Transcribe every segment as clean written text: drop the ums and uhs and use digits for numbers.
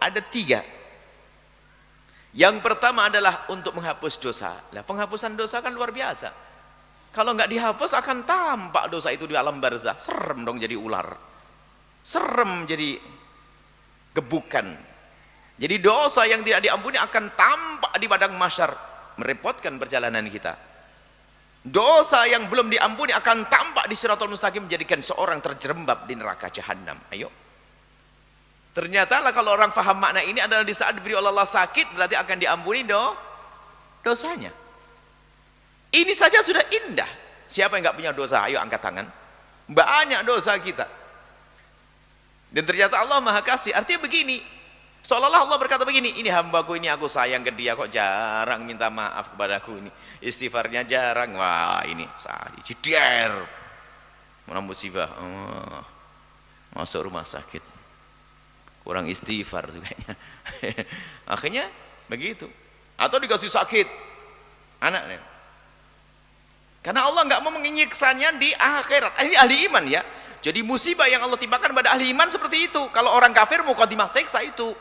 ada 3. Yang pertama adalah untuk menghapus dosa. Nah, penghapusan dosa kan luar biasa. Kalau nggak dihapus akan tampak dosa itu di alam barzah. Serem dong jadi ular. Serem jadi gebukan. Jadi dosa yang tidak diampuni akan tampak di padang mahsyar, merepotkan perjalanan kita. Dosa yang belum diampuni akan tampak di Shirathul Mustaqim, menjadikan seorang terjerembab di neraka jahanam. Ayo. Ternyata kalau orang paham makna ini adalah di saat diberi oleh Allah sakit berarti akan diampuni dosanya. Ini saja sudah indah. Siapa yang nggak punya dosa? Ayo angkat tangan. Banyak dosa kita. Dan ternyata Allah Maha Kasih. Artinya begini, seolah-olah Allah berkata begini, ini hambaku ini aku sayang ke dia kok jarang minta maaf kepadaku ini. Istighfarnya jarang. Wah ini jider. Mana musibah. Masuk rumah sakit. Kurang istighfar tuh kayaknya. Akhirnya begitu. Atau dikasih sakit anaknya. Karena Allah nggak mau menyiksanya di akhirat. Ini ahli iman ya. Jadi musibah yang Allah timpakan pada ahli iman seperti itu. Kalau orang kafir mukadimah siksa itu.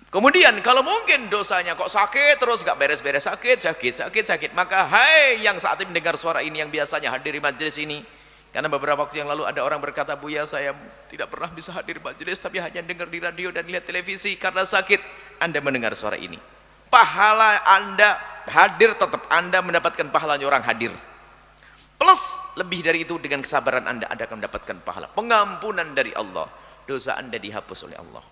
Kemudian kalau mungkin dosanya kok sakit terus nggak beres-beres, sakit, maka hai yang saat ini mendengar suara ini, yang biasanya hadir di majelis ini, karena beberapa waktu yang lalu ada orang berkata, Buya saya tidak pernah bisa hadir majelis tapi hanya dengar di radio dan lihat televisi karena sakit. Anda mendengar suara ini, pahala Anda hadir, tetap Anda mendapatkan pahalanya orang hadir, plus lebih dari itu dengan kesabaran Anda akan mendapatkan pahala pengampunan dari Allah. Dosa Anda dihapus oleh Allah.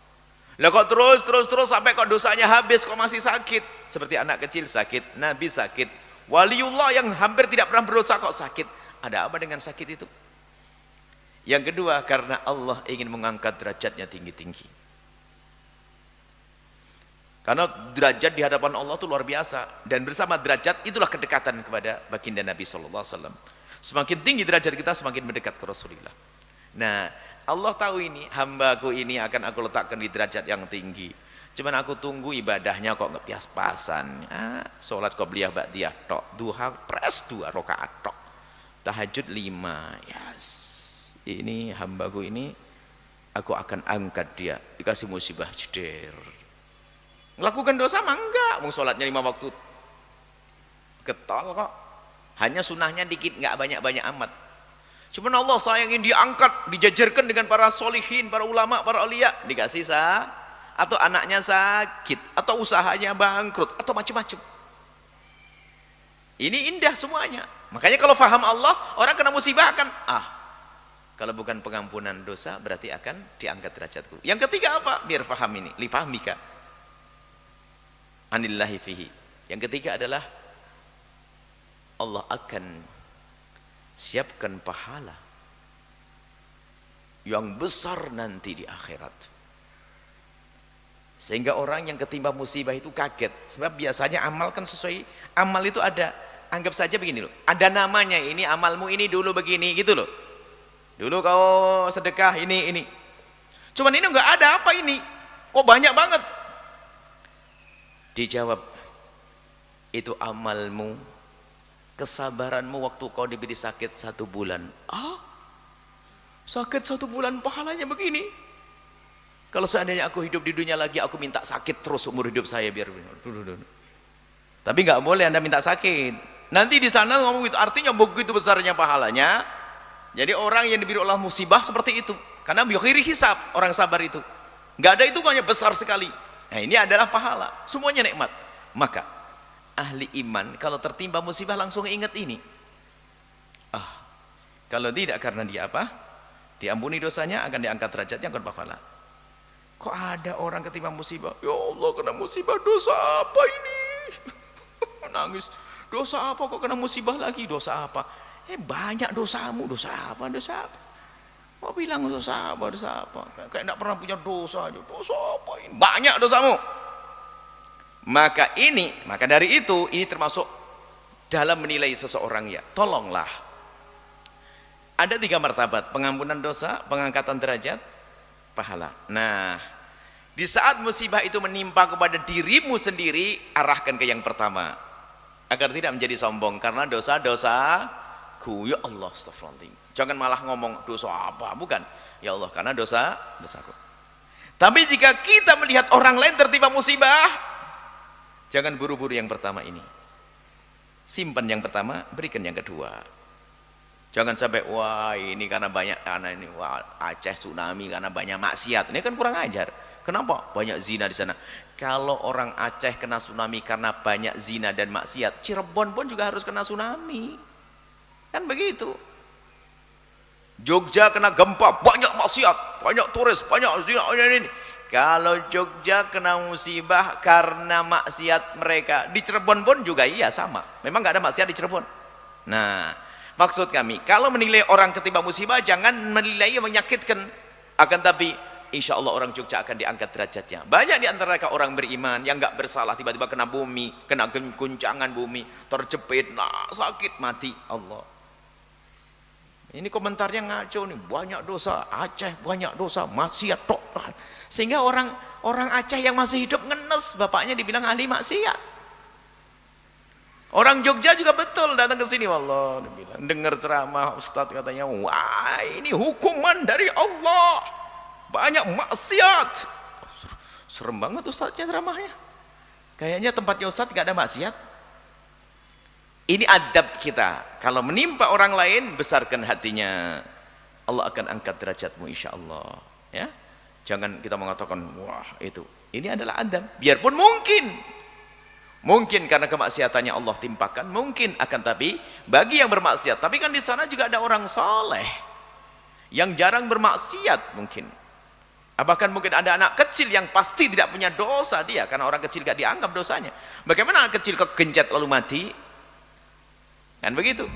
Lah kok terus sampai kok dosanya habis kok masih sakit, seperti anak kecil sakit, Nabi sakit, waliullah yang hampir tidak pernah berdosa kok sakit. Ada apa dengan sakit itu? Yang kedua, karena Allah ingin mengangkat derajatnya tinggi-tinggi. Karena derajat di hadapan Allah itu luar biasa, dan bersama derajat itulah kedekatan kepada baginda Nabi SAW. Semakin tinggi derajat kita, semakin mendekat ke Rasulullah. Nah, Allah tahu ini, hambaku ini akan aku letakkan di derajat yang tinggi. Cuman aku tunggu ibadahnya kok nggak pas-pasan. Sholat qobliyah ba'diyah tok, duha pres 2 rakaat tok, tahajud 5. Yes. Ini hambaku ini, aku akan angkat dia, dikasih musibah jeder. Melakukan dosa mah enggak, mau sholatnya 5 waktu getol kok. Hanya sunahnya dikit, nggak banyak-banyak amat. Cuman Allah sayangin, diangkat, dijajarkan dengan para solihin, para ulama, para aulia, dikasih atau anaknya sakit, atau usahanya bangkrut, atau macam-macam. Ini indah semuanya. Makanya kalau faham Allah, orang kena musibah akan kalau bukan pengampunan dosa berarti akan diangkat derajatku. Yang ketiga apa? Biar faham ini, li fahmika anillahi fihi. Yang ketiga adalah Allah akan siapkan pahala yang besar nanti di akhirat, sehingga orang yang ketimpa musibah itu kaget. Sebab biasanya amal kan sesuai, amal itu ada, anggap saja begini loh, ada namanya, ini amalmu ini dulu begini gitu loh, dulu kau sedekah ini, cuman ini enggak ada, apa ini kok banyak banget. Dijawab, itu amalmu, kesabaranmu waktu kau diberi sakit 1 bulan. Sakit 1 bulan pahalanya begini. Kalau seandainya aku hidup di dunia lagi, aku minta sakit terus umur hidup saya biar. Tapi nggak boleh Anda minta sakit. Nanti di sana ngomong itu, artinya begitu besarnya pahalanya. Jadi orang yang diberi Allah musibah seperti itu, karena biokhiri hisab, orang sabar itu. Nggak ada itu, hanya besar sekali. Nah ini adalah pahala, semuanya nikmat. Maka ahli iman kalau tertimpa musibah langsung ingat ini. Kalau tidak, karena dia apa? Diampuni dosanya, akan diangkat derajatnya, akan pahala. Kok ada orang ketimpa musibah, ya Allah kena musibah, dosa apa ini? Nangis, dosa apa kok kena musibah lagi? Dosa apa? Banyak dosamu, dosa apa? Mau bilang dosa apa? Kayak tidak pernah punya dosa aja. Dosa apa ini? Banyak dosamu. Maka dari itu, ini termasuk dalam menilai seseorang ya. Tolonglah. Ada 3 martabat, pengampunan dosa, pengangkatan derajat, pahala. Nah, di saat musibah itu menimpa kepada dirimu sendiri, arahkan ke yang pertama, agar tidak menjadi sombong karena dosa-dosaku. Ya Allah, astagfirullahaladzim. Jangan malah ngomong dosa apa, bukan. Ya Allah, karena dosaku. Tapi jika kita melihat orang lain tertimpa musibah, jangan buru-buru yang pertama ini. Simpan yang pertama, berikan yang kedua. Jangan sampai wah ini karena banyak, karena ini wah Aceh tsunami karena banyak maksiat. Ini kan kurang ajar. Kenapa? Banyak zina di sana. Kalau orang Aceh kena tsunami karena banyak zina dan maksiat, Cirebon pun juga harus kena tsunami. Kan begitu. Jogja kena gempa, banyak maksiat, banyak turis, banyak zina ini. Kalau Jogja kena musibah karena maksiat mereka, di Cirebon pun juga iya sama. Memang nggak ada maksiat di Cirebon. Nah, maksud kami, kalau menilai orang ketimpa musibah jangan menilai yang menyakitkan. Akan tapi insya Allah orang Jogja akan diangkat derajatnya. Banyak di antara mereka orang beriman yang nggak bersalah tiba-tiba kena bumi, kena guncangan bumi, terjepit, nah sakit mati. Allah. Ini komentarnya ngaco nih, banyak dosa Aceh, banyak dosa maksiat tok. Sehingga orang Aceh yang masih hidup ngenes, bapaknya dibilang ahli maksiat. Orang Jogja juga betul datang ke sini, wallah, dibilang dengar ceramah ustadz katanya, wah ini hukuman dari Allah, banyak maksiat. Serem banget ustadznya ceramahnya. Kayaknya tempatnya ustadz gak ada maksiat. Ini adab kita. Kalau menimpa orang lain, besarkan hatinya. Allah akan angkat derajatmu insya Allah. Ya, jangan kita mengatakan wah itu. Ini adalah adab. Biarpun mungkin karena kemaksiatannya Allah timpakan, mungkin akan tapi bagi yang bermaksiat. Tapi kan di sana juga ada orang soleh yang jarang bermaksiat mungkin. Bahkan mungkin ada anak kecil yang pasti tidak punya dosa dia, karena orang kecil gak dianggap dosanya. Bagaimana anak kecil kegencet lalu mati? Kan begitu.